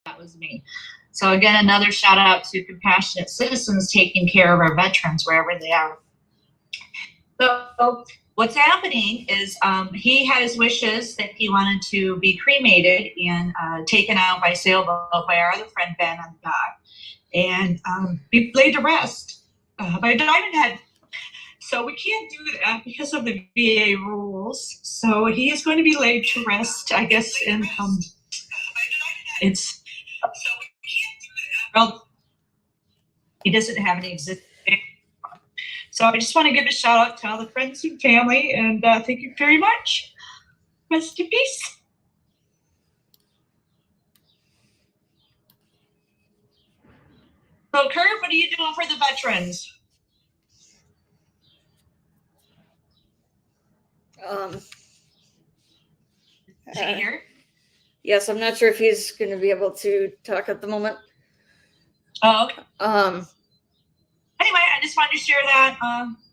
that was me. So again, another shout out to compassionate citizens taking care of our veterans wherever they are. So what's happening is he had his wishes that he wanted to be cremated and taken out by sailboat by our other friend Ben on the dock, and be laid to rest by a diamond head. So we can't do that because of the VA rules. So he is going to be laid to rest, I guess, in it's well, he doesn't have any existing. So I just want to give a shout out to all the friends and family, and thank you very much. Rest in peace. So Kurt, what are you doing for the veterans? Is he here? Yes, I'm not sure if he's going to be able to talk at the moment. Oh, okay. Anyway, I just wanted to share that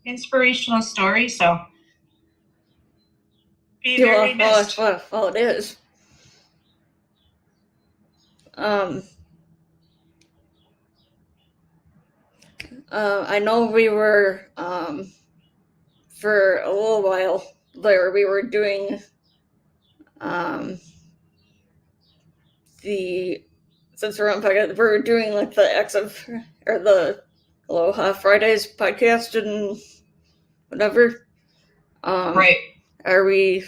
inspirational story. So be very missed. Well, it is. I know we were for a little while there. We were doing since we're on podcast, we're doing like the or the Aloha Fridays podcast and whatever. Right. Are we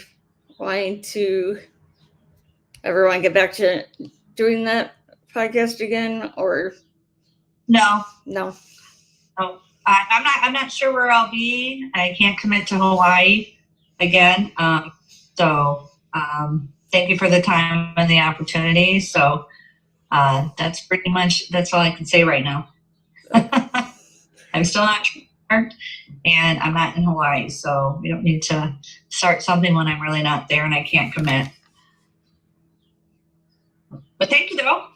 wanting to everyone get back to doing that podcast again, or no? No. I'm not sure where I'll be. I can't commit to Hawaii again. Thank you for the time and the opportunity. So that's all I can say right now. I'm still not sure, and I'm not in Hawaii, so we don't need to start something when I'm really not there and I can't commit. But thank you though.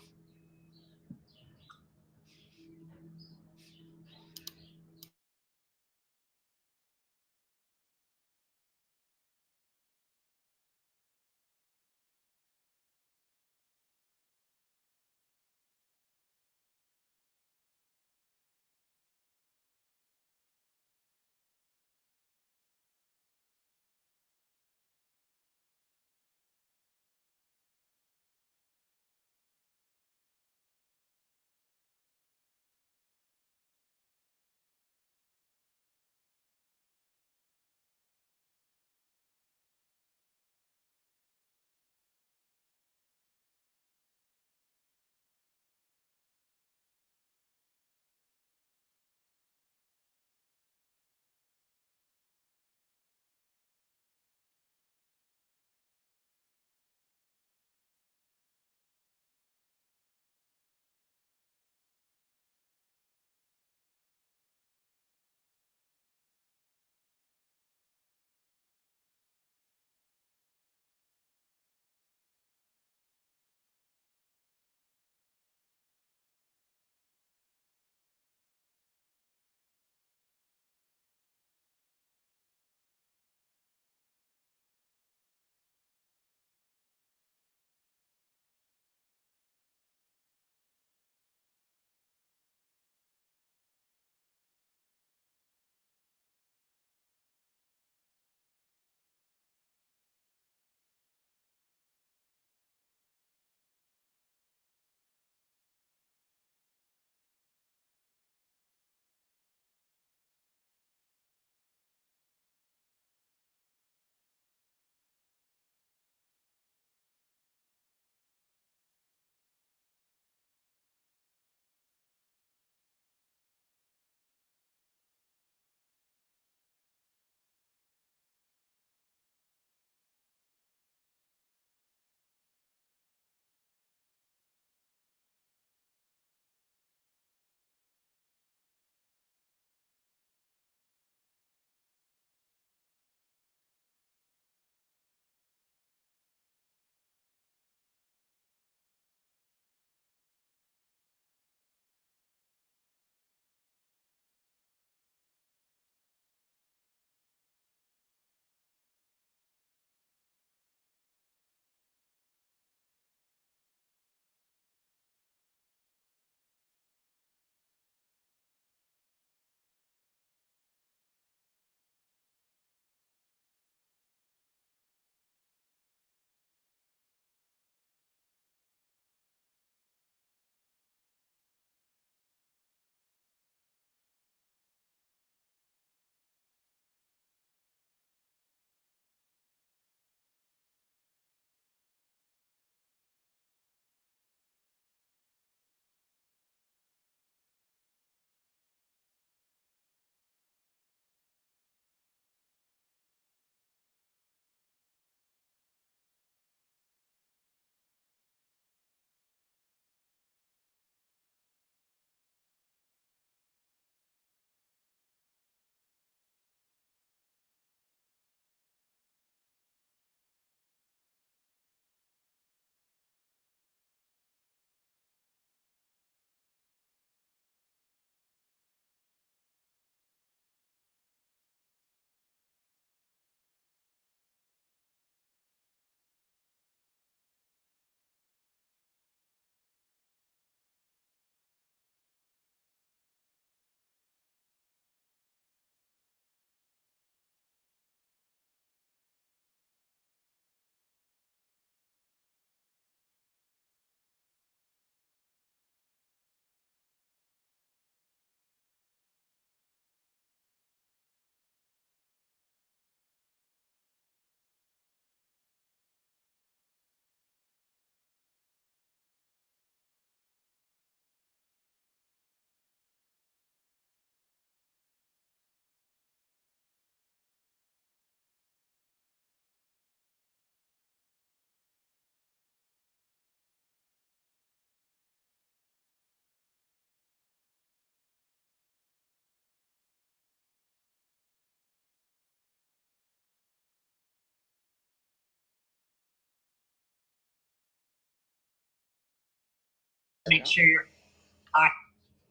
make sure you're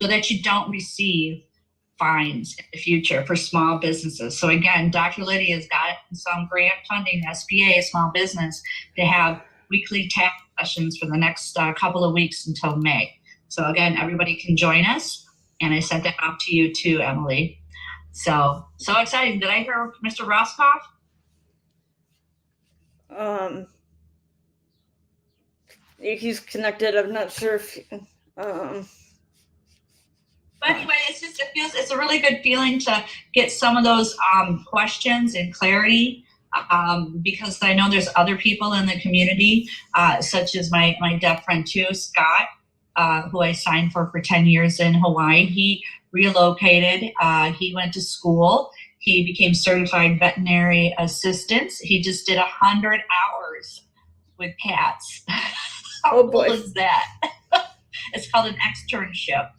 so that you don't receive fines in the future for small businesses. So again, Dr. Liddy has got some grant funding, SBA, small business, to have weekly tax sessions for the next couple of weeks until May. So again, everybody can join us. And I sent that out to you too, Emily. So exciting. Did I hear Mr. Roscoff? He's connected. I'm not sure if But anyway, it's a really good feeling to get some of those questions and clarity, because I know there's other people in the community, such as my deaf friend too, Scott, who I signed for 10 years in Hawaii. He relocated. He went to school. He became certified veterinary assistant. He just did 100 hours with cats. How cool is that? It's called an externship.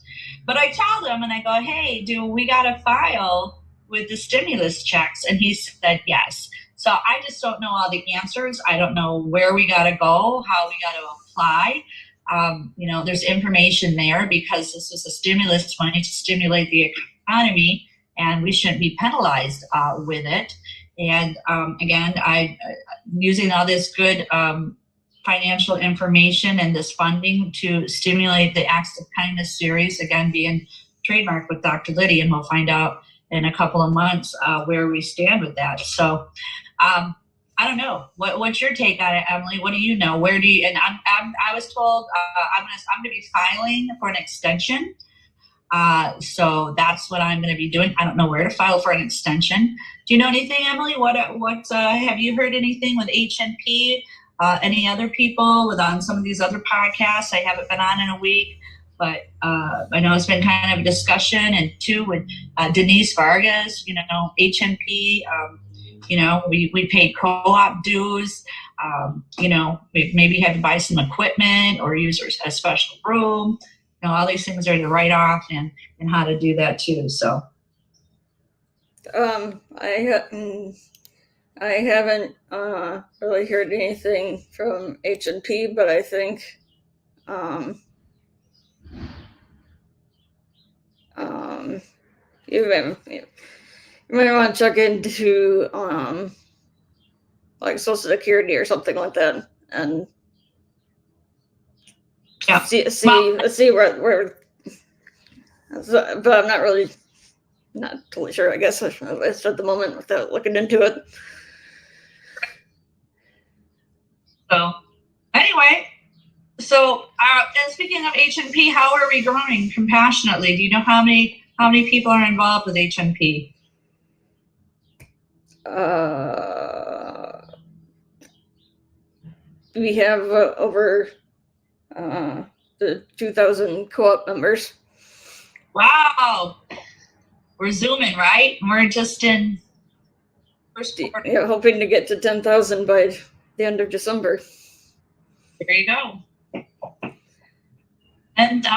But I told him, and I go, hey, we got to file with the stimulus checks? And he said yes. So I just don't know all the answers. I don't know where we got to go, how we got to apply. There's information there because this was a stimulus money to stimulate the economy, and we shouldn't be penalized with it. And again, I'm using all this good financial information and this funding to stimulate the Acts of Kindness series, again, being trademarked with Dr. Liddy, and we'll find out in a couple of months where we stand with that. So I don't know. What's your take on it, Emily? What do you know? Where do you? And I was told I'm going to be filing for an extension. So that's what I'm going to be doing. I don't know where to file for an extension. Do you know anything, Emily? What have you heard anything with HNP? Any other people on some of these other podcasts? I haven't been on in a week, but I know it's been kind of a discussion, and too with Denise Vargas, HNP, we paid co-op dues, we maybe had to buy some equipment or use a special room, all these things are to write off and how to do that too. So. I haven't really heard anything from H&P, but I think you might want to check into like Social Security or something like that, and see where. But I'm not totally sure. I guess at the moment without looking into it. So anyway, and speaking of HNP, how are we growing compassionately? Do you know how many people are involved with HNP? We have over the 2,000 co-op members. Wow, we're zooming, right? We're just in first quarter. Yeah, hoping to get to 10,000 by the end of December. There you go. And so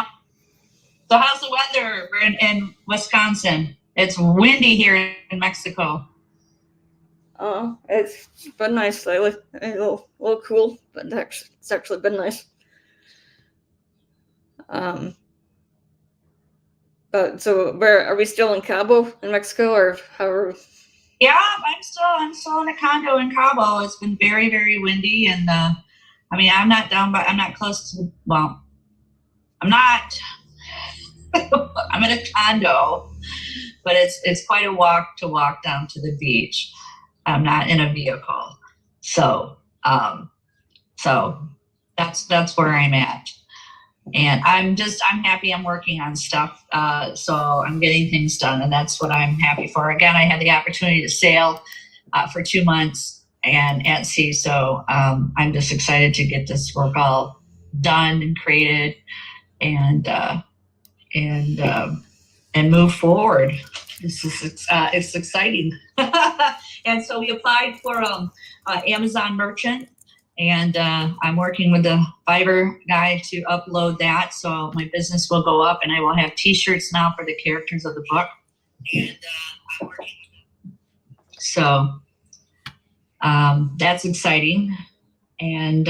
how's the weather in Wisconsin? It's windy here in Mexico. It's been nice lately. A little cool, but it's actually been nice. But so where are we still in Cabo in Mexico, or how are? Yeah, I'm still in a condo in Cabo. It's been very, very windy, and I'm not down by. I'm not close to. Well, I'm not. I'm in a condo, but it's quite a walk down to the beach. I'm not in a vehicle, so that's where I'm at. And I'm happy I'm working on stuff. So I'm getting things done, and that's what I'm happy for. Again, I had the opportunity to sail for 2 months and at sea. So I'm just excited to get this work all done and created and move forward. This is it's exciting. And so we applied for Amazon Merchant. And I'm working with the Fiverr guy to upload that, so my business will go up, and I will have T-shirts now for the characters of the book. And I'm working with them. So that's exciting. And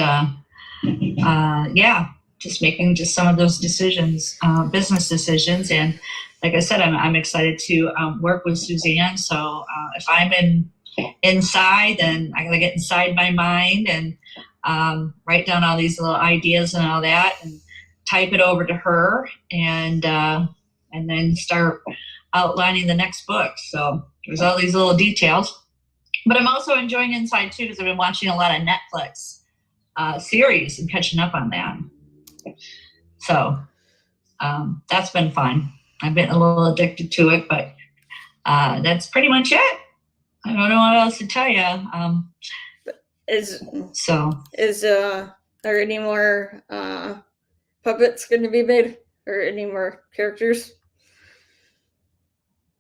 yeah, just making just some of those decisions, business decisions. And like I said, I'm excited to work with Suzanne. So if I'm inside, then I gotta get inside my mind and write down all these little ideas and all that, and type it over to her, and then start outlining the next book. So there's all these little details. But I'm also enjoying inside too, because I've been watching a lot of Netflix series and catching up on that. So that's been fun. I've been a little addicted to it, but that's pretty much it. I don't know what else to tell you. Are there any more puppets going to be made, or any more characters?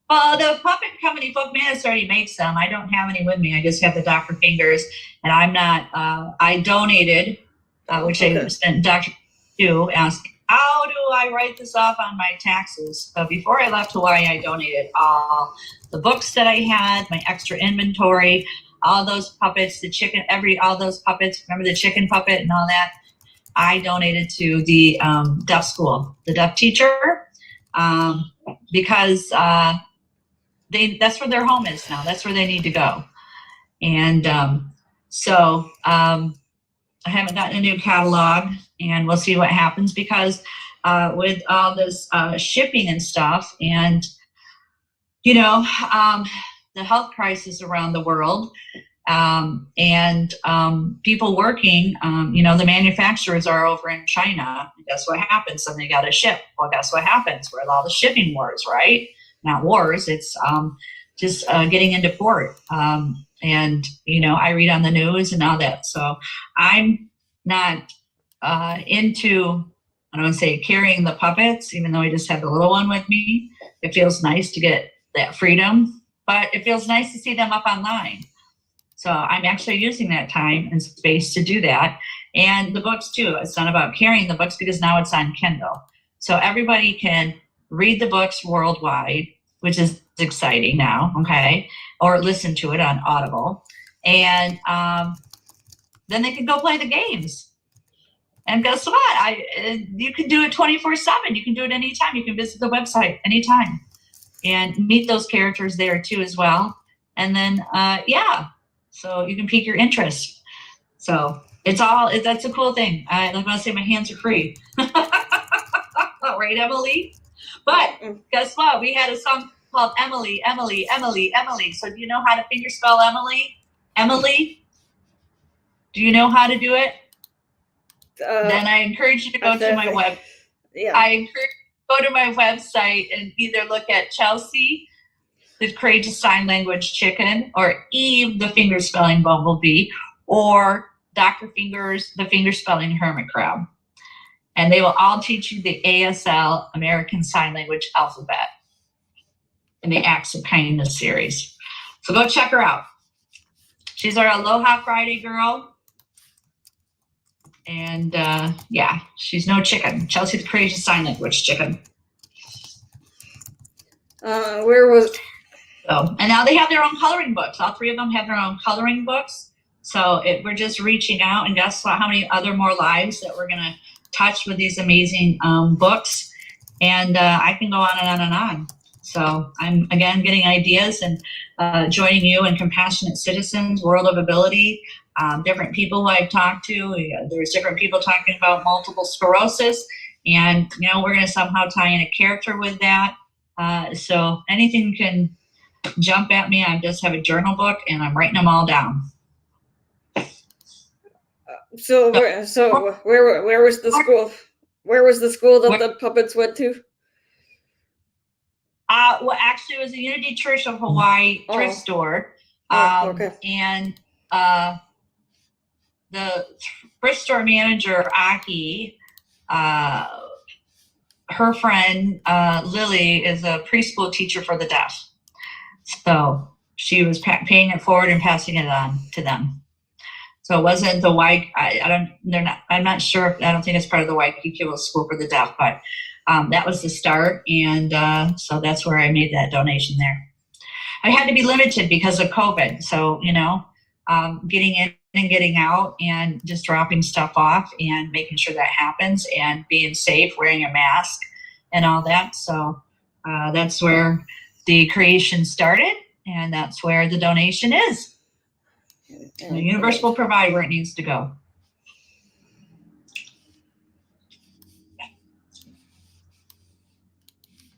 Well, the puppet company Book Madness already makes them. I don't have any with me. I just have the Dr. Fingers, and I'm not. I donated, which I spent Dr. Stu asked, how do I write this off on my taxes? So before I left Hawaii, I donated all the books that I had, my extra inventory, all those puppets, all those puppets. Remember the chicken puppet and all that? I donated to the deaf school, the deaf teacher, because that's where their home is now. That's where they need to go. And so I haven't gotten a new catalog, and we'll see what happens, because with all this shipping and stuff, and the health crisis around the world, and people working, the manufacturers are over in China. And guess what happens? Then they got to ship. Well, guess what happens with all the shipping wars, right? Not wars. It's just getting into port. And I read on the news and all that. So I'm not into, I don't want to say carrying the puppets, even though I just have the little one with me. It feels nice to get that freedom, but it feels nice to see them up online. So I'm actually using that time and space to do that. And the books too. It's not about carrying the books, because now it's on Kindle. So everybody can read the books worldwide, which is exciting now, okay? Or listen to it on Audible. And then they can go play the games. And guess what? You can do it 24/7. You can do it anytime. You can visit the website anytime and meet those characters there too as well. And then, so you can pique your interest. So that's a cool thing. I'm going to say my hands are free. Right, Emily? But guess what? We had a song called Emily, Emily, Emily, Emily. So do you know how to fingerspell Emily? Emily? Do you know how to do it? Then I encourage you to go to my web. Yeah. I encourage you to go to my website and either look at Chelsea, the Courageous Sign Language Chicken, or Eve, the fingerspelling bumblebee, or Dr. Fingers, the fingerspelling hermit crab. And they will all teach you the ASL, American Sign Language alphabet, in the Acts of Kindness series. So go check her out. She's our Aloha Friday girl. And she's no chicken. Chelsea, the Courageous Sign Language Chicken. And now they have their own coloring books. All three of them have their own coloring books. So we're just reaching out, and guess what? How many other more lives that we're going to touch with these amazing books. And I can go on and on and on. So I'm, again, getting ideas and joining you and Compassionate Citizens, World of Ability, different people who I've talked to. There's different people talking about multiple sclerosis. And, we're going to somehow tie in a character with that. So anything can jump at me. I just have a journal book, and I'm writing them all down. So where was the school? Where was the school that the puppets went to? Well, actually, it was the Unity Church of Hawaii thrift store. Okay. And the thrift store manager, Aki, her friend, Lily, is a preschool teacher for the deaf. So she was paying it forward and passing it on to them. So it wasn't the I'm not sure. I don't think it's part of the Waikiki School for the Deaf, but that was the start. And so that's where I made that donation there. I had to be limited because of COVID. So, getting and getting out and just dropping stuff off and making sure that happens and being safe, wearing a mask and all that. So that's where the creation started, and that's where the donation is. The universe will provide where it needs to go.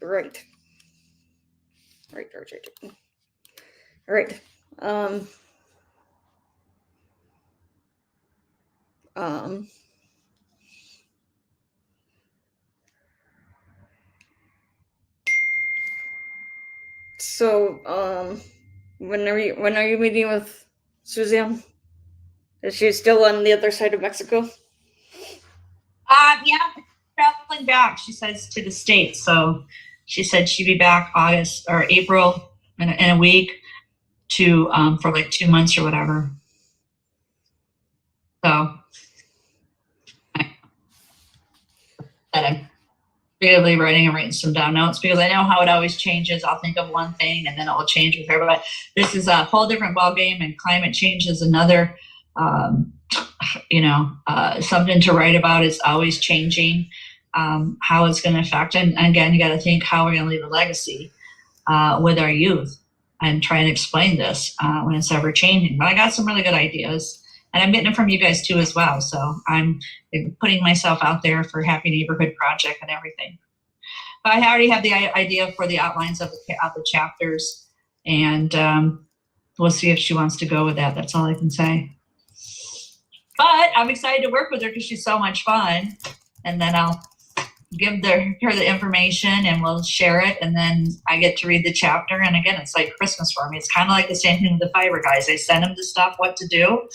Right. All right. So, when are you meeting with Suzanne? Is she still on the other side of Mexico? Yeah, traveling back, she says, to the States. So she said she'd be back August or April in a week to for like 2 months or whatever. So that I'm creatively writing and writing some down notes because I know how it always changes. I'll think of one thing and then it will change with her. But this is a whole different ballgame, and climate change is another something to write about. It's always changing, how it's going to affect. And again, you got to think how we're going to leave a legacy with our youth and try and explain this when it's ever changing. But I got some really good ideas, and I'm getting it from you guys too as well. So I'm putting myself out there for Happy Neighborhood Project and everything. But I already have the idea for the outlines of the chapters, and we'll see if she wants to go with that. That's all I can say. But I'm excited to work with her because she's so much fun. And then I'll give her the information and we'll share it. And then I get to read the chapter. And again, it's like Christmas for me. It's kind of like the same thing with the fiber guys. I send them the stuff, what to do.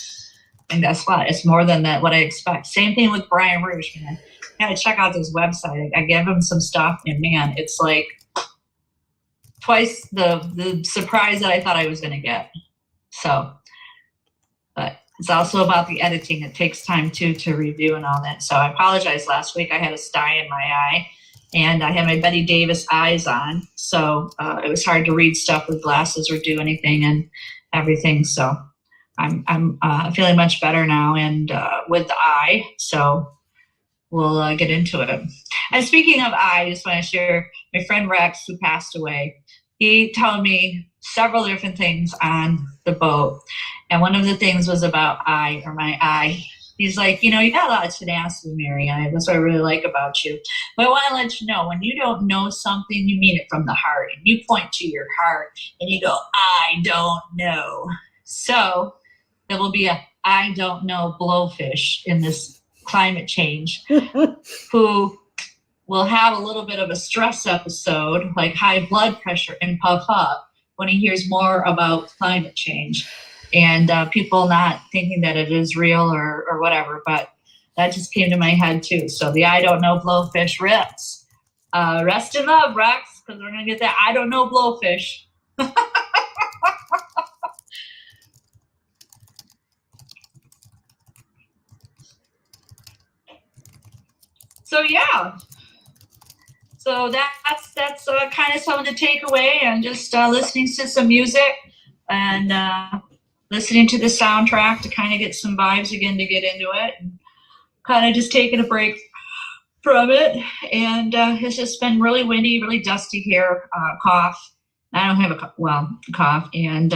And guess what? It's more than that what I expect. Same thing with Brian Rouge, man. I gotta check out this website. I give him some stuff, and man, it's like twice the surprise that I thought I was gonna get. So, but it's also about the editing. It takes time too to review and all that. So I apologize. Last week I had a sty in my eye, and I had my Betty Davis eyes on, so it was hard to read stuff with glasses or do anything and everything. So I'm feeling much better now, and with the eye. So we'll get into it. And speaking of eye, I just want to share my friend Rex, who passed away. He told me several different things on the boat. And one of the things was about eye, or my eye. He's like, you got a lot of tenacity, Mary. And that's what I really like about you. But I want to let you know, when you don't know something, you mean it from the heart. And you point to your heart and you go, I don't know. So there will be a I don't know blowfish in this climate change who will have a little bit of a stress episode, like high blood pressure, and puff up when he hears more about climate change, and people not thinking that it is real or whatever. But that just came to my head too. So the I don't know blowfish rips. Rest in love, Rex, because we're going to get that I don't know blowfish. So yeah, so that's kind of something to take away, and just listening to some music and listening to the soundtrack to kind of get some vibes again, to get into it, and kind of just taking a break from it. And it's just been really windy, really dusty here. Cough. I don't have a cough. And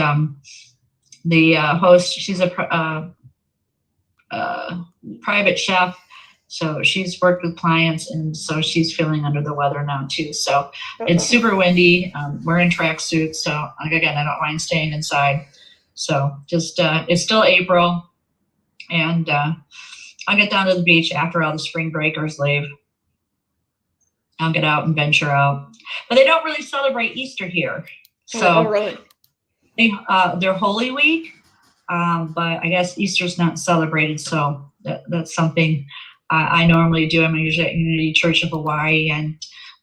the host, she's a private chef. So she's worked with clients, and so she's feeling under the weather now too. So it's super windy. We're in tracksuits, so again, I don't mind staying inside. So just it's still April, and I'll get down to the beach after all the spring breakers leave. I'll get out and venture out. But they don't really celebrate Easter here. So really? They're Holy Week, but I guess Easter's not celebrated. So that's something I normally do. I'm usually at Unity Church of Hawaii and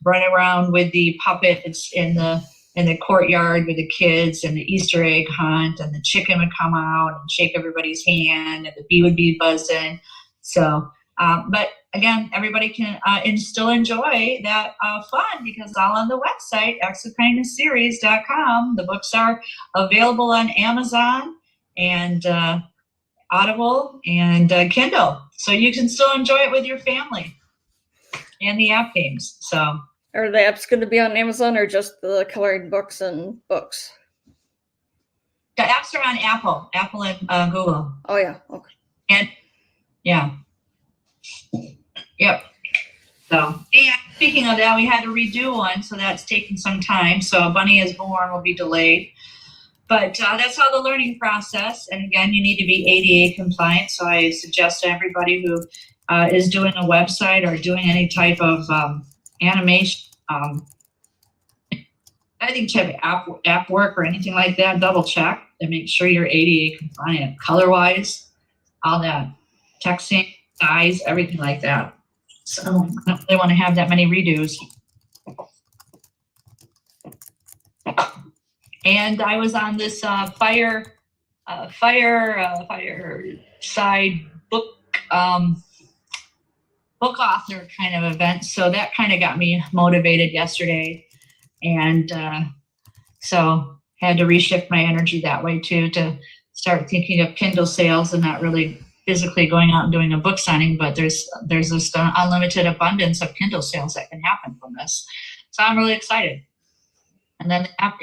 run around with the puppet. It's in the courtyard with the kids, and the Easter egg hunt, and the chicken would come out and shake everybody's hand, and the bee would be buzzing. So, but again, everybody can still enjoy that fun, because all on the website, actsofkindnessseries.com. The books are available on Amazon, and Audible and Kindle, so you can still enjoy it with your family and the app games. So, Are the apps going to be on Amazon or just the colored books and books? the apps are on Apple and Google. Oh yeah, okay. And yeah, yep. So, and speaking of that, we had to redo one, so that's taking some time. So, Bunny is Born will be delayed. But that's how the learning process. And again, you need to be ADA compliant. So I suggest to everybody who is doing a website or doing any type of animation, I think to have app work or anything like that, double check and make sure you're ADA compliant, color wise, all that, texting, size, everything like that. So I don't really want to have that many redos. And I was on this fireside book book author kind of event. So that kind of got me motivated yesterday, and so had to reshift my energy that way too, to start thinking of Kindle sales and not really physically going out and doing a book signing. But there's this unlimited abundance of Kindle sales that can happen from this. So I'm really excited. And then the app.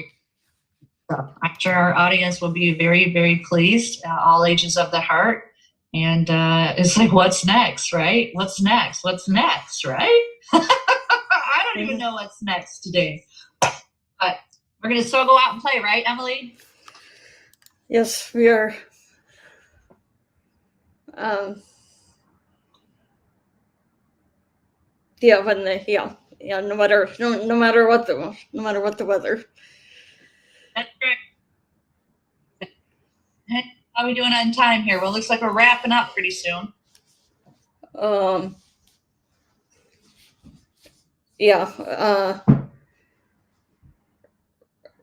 So I'm sure our audience will be very, very pleased, all ages of the heart. And it's like, what's next, right? What's next? What's next, right? I don't even know what's next today. But we're going to still go out and play, right, Emily? Yes, we are. Yeah, no matter what the weather. That's great. How are we doing on time here? Well, it looks like we're wrapping up pretty soon. Yeah.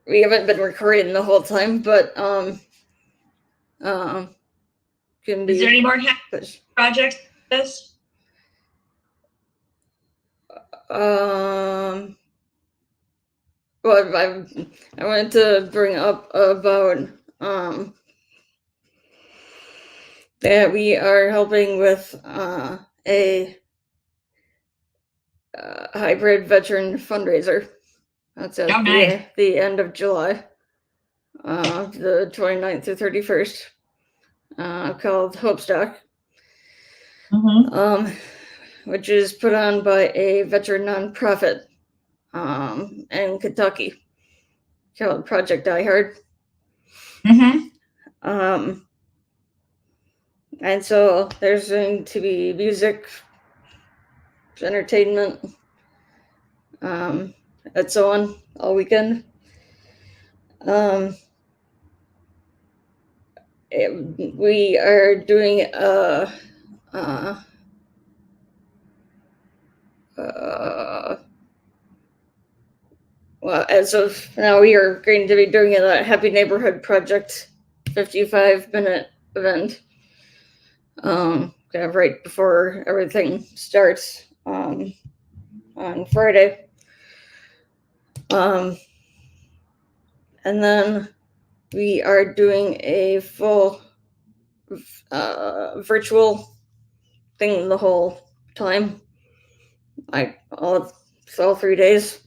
We haven't been recording the whole time, but can be. Is there any more projects? This? Well, I wanted to bring up about that we are helping with a hybrid veteran fundraiser. That's at the end of July, the 29th to 31st, called Hopestock, which is put on by a veteran nonprofit in Kentucky called Project Die Hard. And so there's going to be music, entertainment, and so on all weekend. We are doing well, as of now, we are going to be doing a Happy Neighborhood Project 55-minute event. Right before everything starts on Friday. And then we are doing a full virtual thing the whole time, like all 3 days.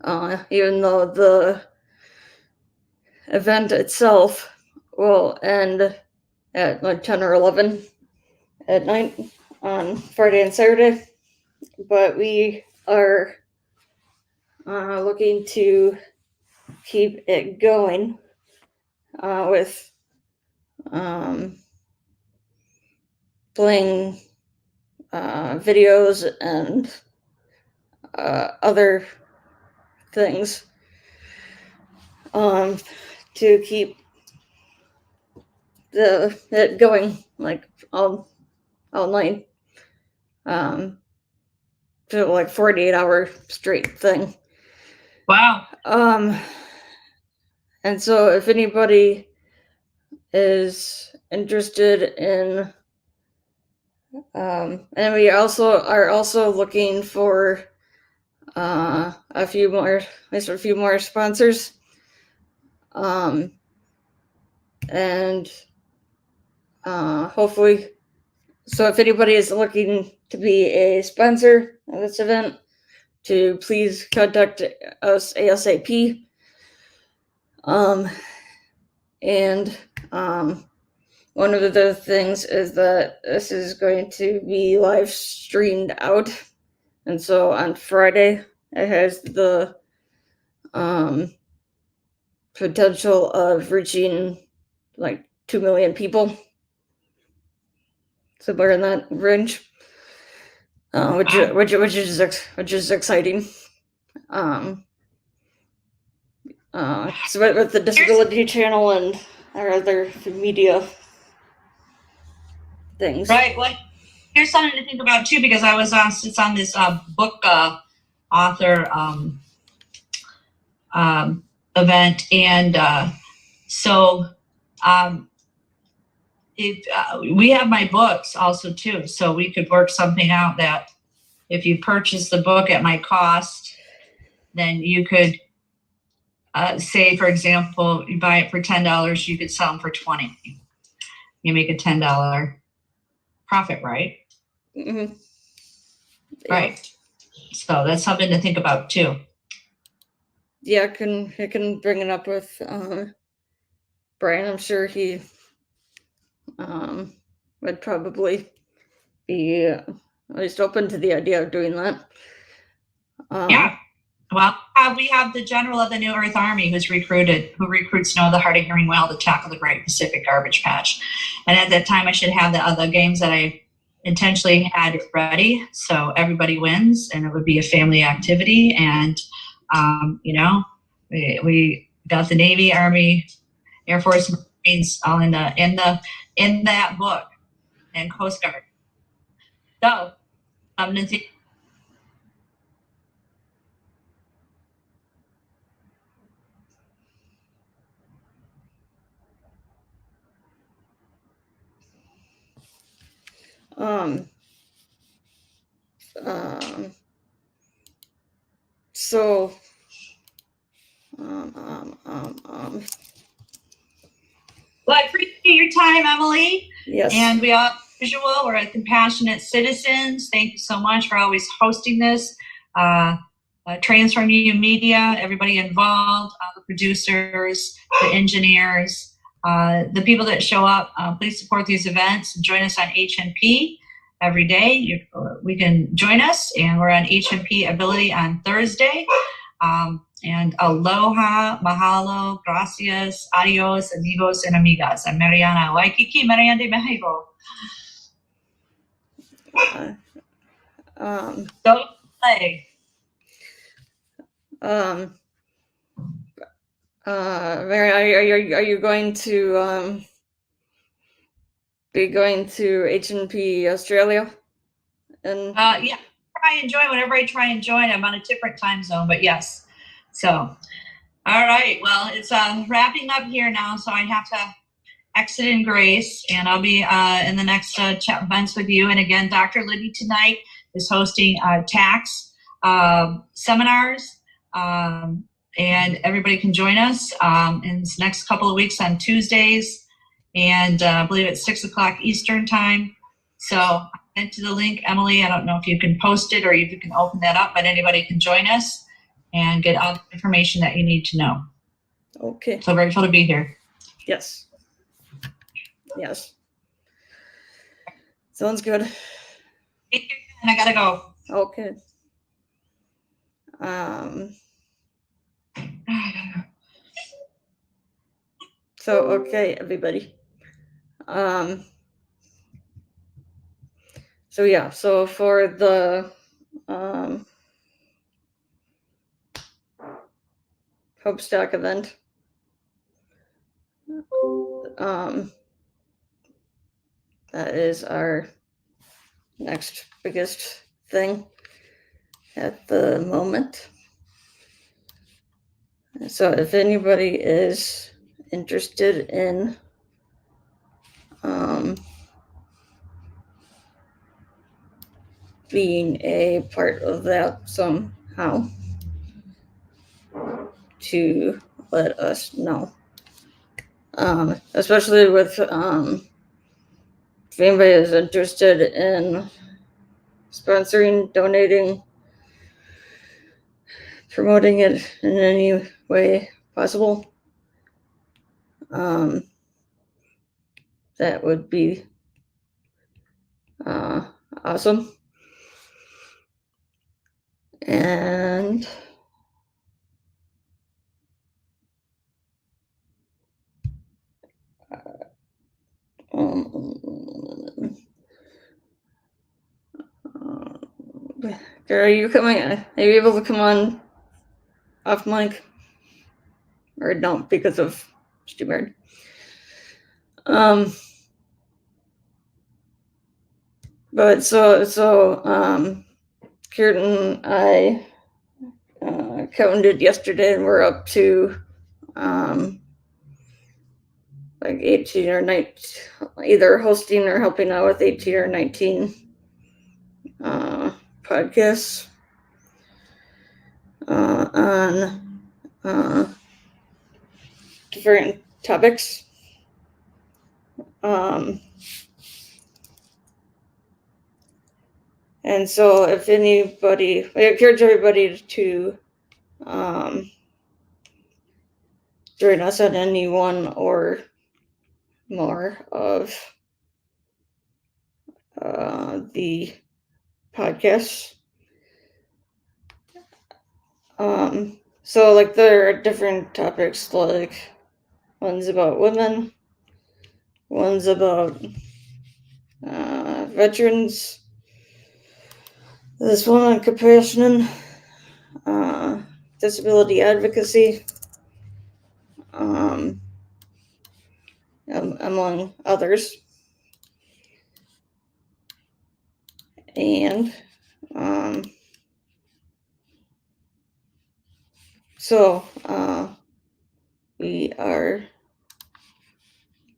Even though the event itself will end at like 10 or 11 at night on Friday and Saturday, but we are looking to keep it going with playing videos and other things to keep it going like all night, to like 48-hour straight thing. Wow. And so if anybody is interested in, and we are also looking for a few more sponsors, and hopefully, so if anybody is looking to be a sponsor of this event, to please contact us ASAP. And one of the things is that this is going to be live streamed out, and so on Friday it has the potential of reaching like 2 million people, somewhere in that range, which is exciting. So with the Disability Channel and our other media things. Right. Well, here's something to think about too, because I was it's on this book author event, and so if we have my books also too, so we could work something out that if you purchase the book at my cost, then you could say, for example, you buy it for $10, you could sell them for $20. You make a $10 profit, right? Mm-hmm. Yeah. Right. So that's something to think about too. Yeah, I can bring it up with Brian. I'm sure he would probably be at least open to the idea of doing that. Yeah. Well, we have the general of the New Earth Army who recruits Noah the Hard of Hearing Whale to tackle the Great Pacific Garbage Patch. And at that time, I should have the other games that I intentionally had ready, so everybody wins, and it would be a family activity. And we got the Navy, Army, Air Force, Marines all in that book, and Coast Guard. So I'm gonna think. So Well, I appreciate your time, Emily. yes. And we are, as usual, we're a compassionate citizens. Thank you so much for always hosting this. Transform You Media, everybody involved, the producers, the engineers, the people that show up. Please support these events and join us on HNP every day. We can join us, and we're on HNP Ability on Thursday. And aloha, mahalo, gracias, adios, amigos and amigas. I'm Mariana Waikiki, Mariana de Mexico. Go play. Mary, are you going to be going to HNP Australia? And yeah, try and join whenever I try and join. I'm on a different time zone, but yes. So, all right. Well, it's wrapping up here now, so I have to exit in grace, and I'll be in the next chat events with you. And again, Dr. Libby tonight is hosting tax seminars, and everybody can join us in this next couple of weeks on Tuesdays, and I believe it's 6 o'clock Eastern time. So I sent you the link, Emily. I don't know if you can post it or if you can open that up, but anybody can join us and get all the information that you need to know. Okay. So grateful to be here. Yes. Yes. Sounds good. And I gotta go. Okay. So okay, everybody. So yeah, so for the Hopestock event, that is our next biggest thing at the moment. So if anybody is interested in being a part of that somehow, to let us know. Especially with if anybody is interested in sponsoring, donating, promoting it in any way possible, that would be awesome. And are you coming? Are you able to come on off mic? Or don't because of StreamYard? But so Kurt and I counted yesterday, and we're up to like 18 or 19, either hosting or helping out with 18 or 19 podcasts on different topics. And so if anybody, I encourage everybody to join us on any one or more of the podcasts. So like there are different topics, like one's about women, one's about veterans, this one on compassion, disability advocacy, among others. And so we are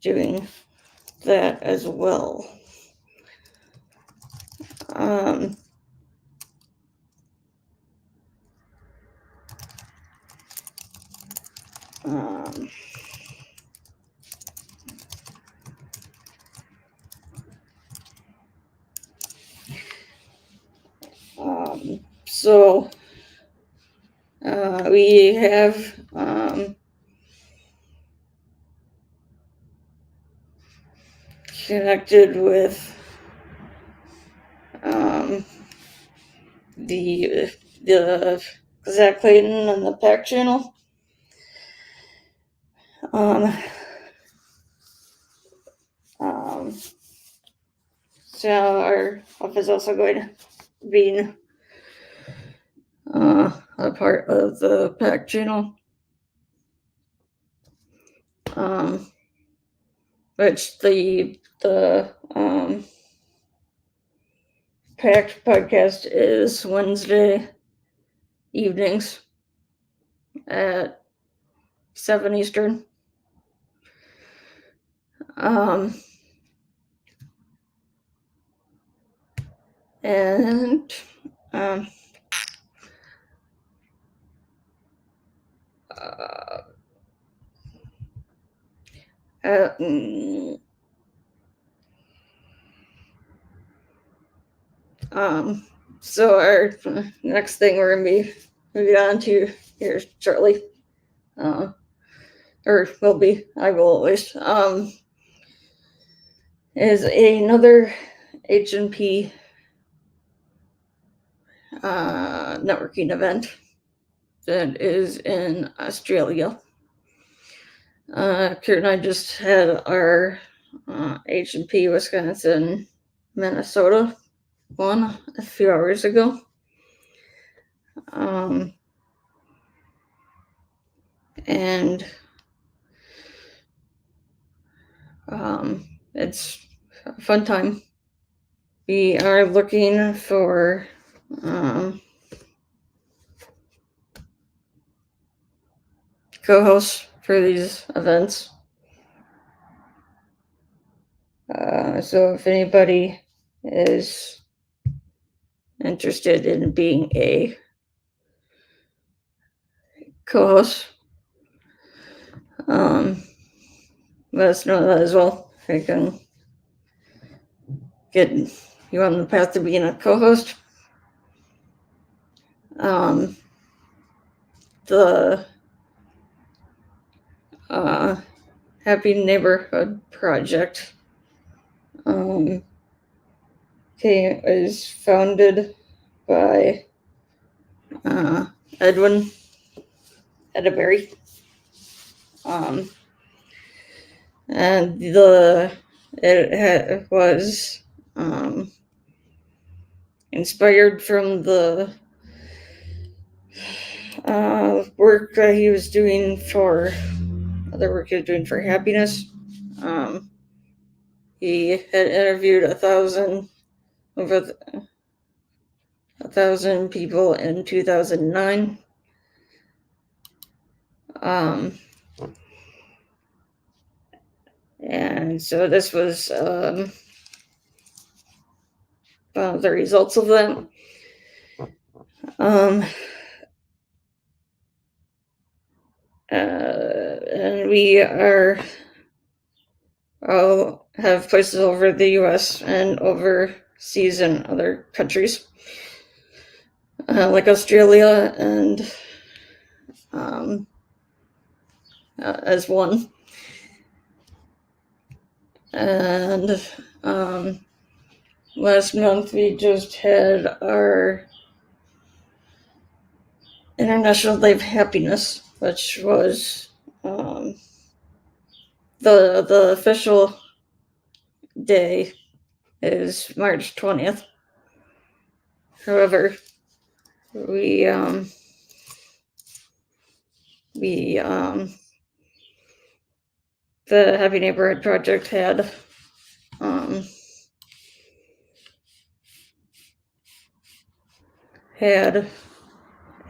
doing that as well. So we have connected with the Zach Clayton and the PAC channel. So our office is also going to be a part of the PAC channel, which the PAC podcast is Wednesday evenings at 7 Eastern. And so our next thing we're gonna be moving on to here shortly, or will be, I will at least, is another H&P networking event that is in Australia. Kurt and I just had our H&P Wisconsin Minnesota one a few hours ago. And it's a fun time. We are looking for co-hosts for these events. So if anybody is interested in being a co-host, let us know that as well. I can get you on the path to being a co-host. The Happy Neighborhood Project is founded by Edwin Edaberry. And it was inspired from the work that he was doing for happiness. He had interviewed 1,000 people in 2009. And so this was the results of that. And we have places over the U.S. and overseas in other countries, like Australia and as one. And last month we just had our International Day of Happiness, which was the official day is March 20th. However, the Happy Neighborhood Project had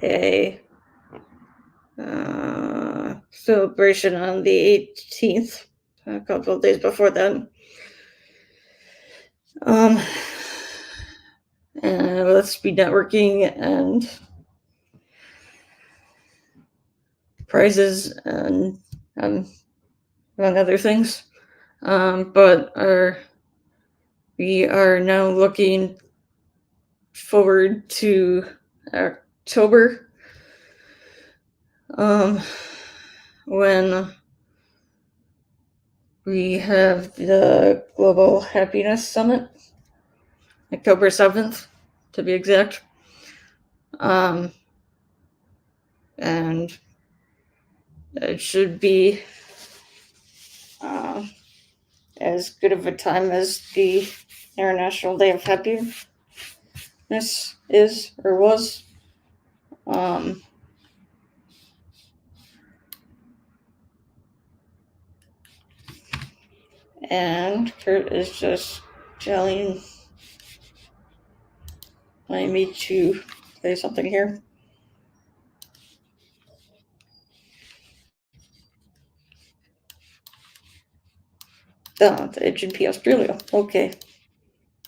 a celebration on the 18th, a couple of days before that. And let's be networking and prizes and among other things. But we are now looking forward to October, when we have the Global Happiness Summit, October 7th, to be exact. And it should be as good of a time as the International Day of Happiness is or was. And Kurt is just telling me to say something here. The H&P Australia. Okay.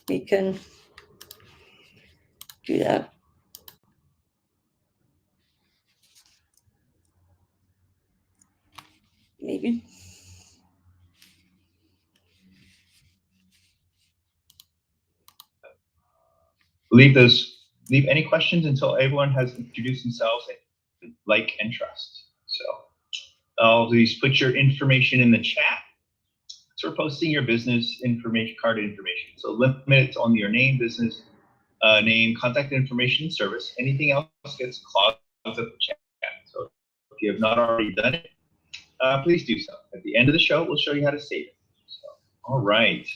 We can do that. Maybe. Leave any questions until everyone has introduced themselves, like and trust. So please put your information in the chat. So we're posting your business information, card information. So limit it to only your name, business name, contact information, and service. Anything else gets clogged up the chat. So if you have not already done it, please do so. At the end of the show, we'll show you how to save it. So, all right.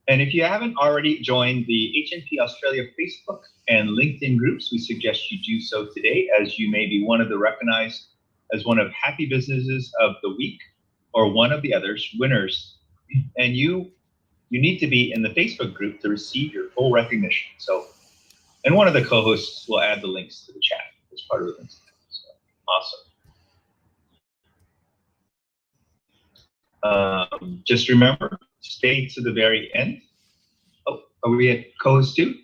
And if you haven't already joined the H&P Australia Facebook and LinkedIn groups, we suggest you do so today, as you may be one of the recognized as one of Happy Businesses of the Week or one of the others winners. And you need to be in the Facebook group to receive your full recognition. So, and one of the co-hosts will add the links to the chat as part of the links. So, awesome. Just remember, stay to the very end. Oh, are we at co-host 2?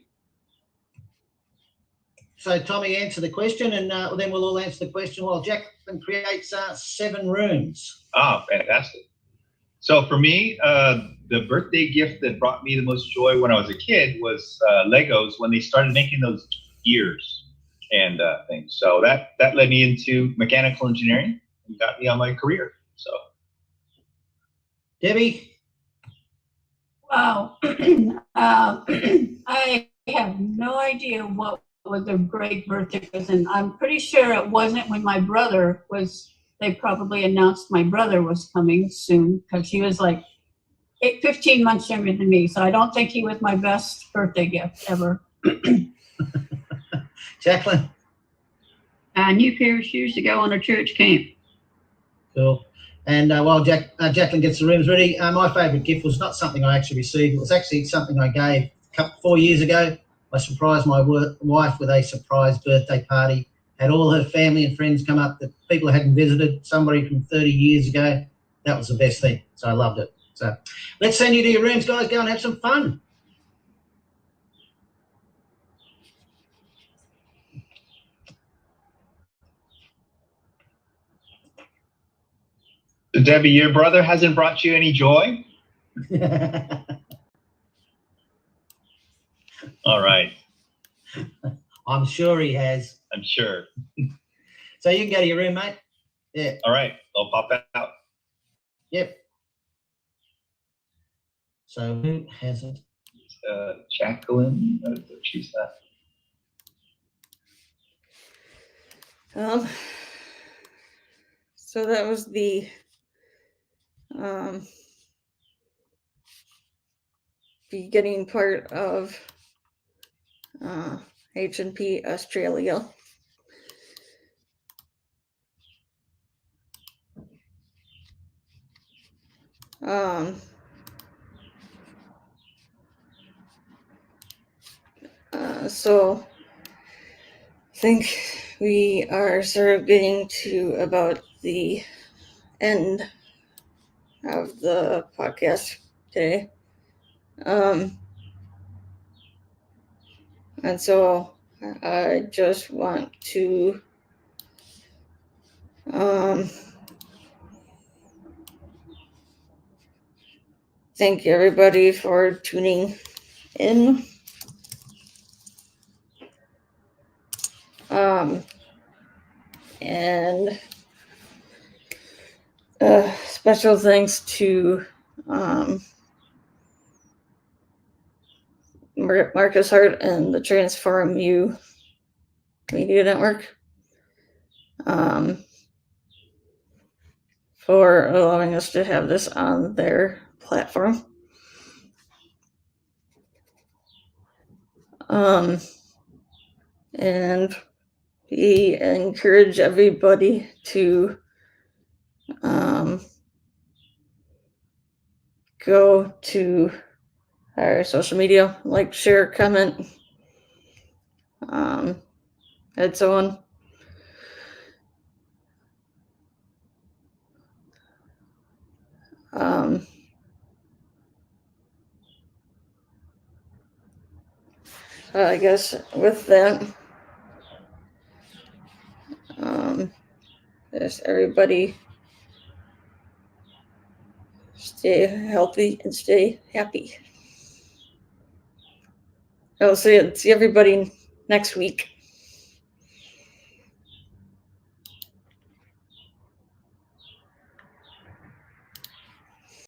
So Tommy, answer the question, and then we'll all answer the question while Jacqueline creates 7 rooms. Ah, fantastic. So for me, the birthday gift that brought me the most joy when I was a kid was Legos when they started making those ears and things. So that led me into mechanical engineering and got me on my career. So, Debbie? Wow. I have no idea what was a great birthday present. I'm pretty sure it wasn't when my brother was, they probably announced my brother was coming soon because he was like 15 months younger than me. So I don't think he was my best birthday gift ever. Jacqueline? A new pair of shoes to go on a church camp. Cool. And while Jacqueline gets the rooms ready, my favourite gift was not something I actually received. It was actually something I gave 4 years ago. I surprised my wife with a surprise birthday party. Had all her family and friends come up, that people hadn't visited, somebody from 30 years ago. That was the best thing. So I loved it. So let's send you to your rooms, guys. Go and have some fun. Debbie, your brother hasn't brought you any joy? All right. I'm sure he has. I'm sure. So you can go to your room, mate. Yeah. All right. I'll pop out. Yep. So who has it? Jacqueline. She's that. So that was the beginning part of H&P Australia. So I think we are sort of getting to about the end of the podcast today. And so I just want to thank everybody for tuning in. And special thanks to Marcus Hart and the Transform U Media Network for allowing us to have this on their platform. And we encourage everybody to go to our social media, like, share, comment, and so on. I guess with that, just everybody stay healthy and stay happy. I'll see everybody next week.